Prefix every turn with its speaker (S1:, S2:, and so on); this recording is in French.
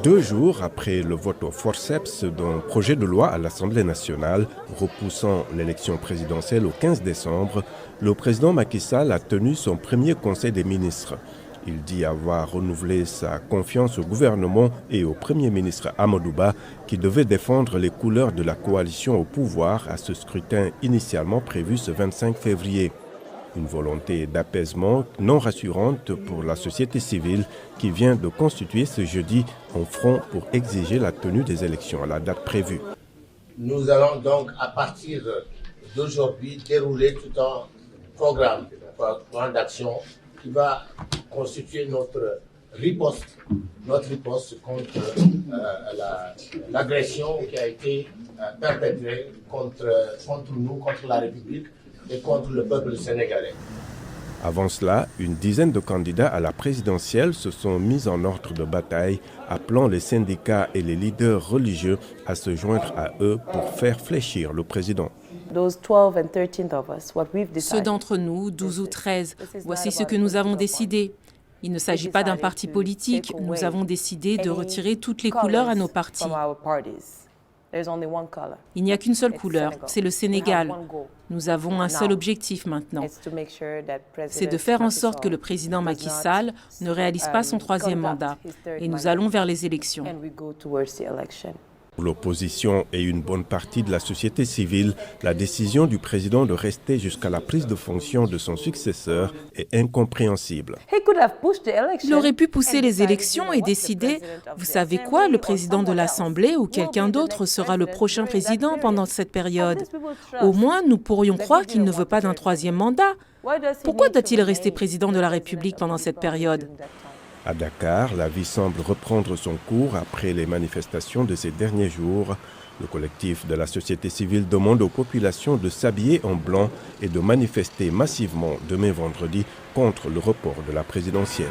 S1: 2 jours après le vote au forceps d'un projet de loi à l'Assemblée nationale repoussant l'élection présidentielle au 15 décembre, le président Macky Sall a tenu son premier conseil des ministres. Il dit avoir renouvelé sa confiance au gouvernement et au Premier ministre Amadou Ba qui devait défendre les couleurs de la coalition au pouvoir à ce scrutin initialement prévu ce 25 février. Une volonté d'apaisement non rassurante pour la société civile qui vient de constituer ce jeudi un front pour exiger la tenue des élections à la date prévue.
S2: Nous allons donc à partir d'aujourd'hui dérouler tout un programme, un plan d'action qui va constituer notre riposte contre l'agression qui a été perpétrée contre nous, contre la République et contre le peuple sénégalais.
S1: Avant cela, une dizaine de candidats à la présidentielle se sont mis en ordre de bataille, appelant les syndicats et les leaders religieux à se joindre à eux pour faire fléchir le président.
S3: Ceux d'entre nous, 12 ou 13, voici ce que nous avons décidé. Il ne s'agit pas d'un parti politique, nous avons décidé de retirer toutes les couleurs à nos partis. Il n'y a qu'une seule couleur, c'est le Sénégal. Nous avons un seul objectif maintenant, c'est de faire en sorte que le président Macky Sall ne réalise pas son 3e mandat. Et nous allons vers les élections.
S1: Pour l'opposition et une bonne partie de la société civile, la décision du président de rester jusqu'à la prise de fonction de son successeur est incompréhensible.
S3: Il aurait pu pousser les élections et décider, vous savez quoi, le président de l'Assemblée ou quelqu'un d'autre sera le prochain président pendant cette période. Au moins, nous pourrions croire qu'il ne veut pas d'un 3e mandat. Pourquoi doit-il rester président de la République pendant cette période ?
S1: À Dakar, la vie semble reprendre son cours après les manifestations de ces derniers jours. Le collectif de la société civile demande aux populations de s'habiller en blanc et de manifester massivement demain vendredi contre le report de la présidentielle.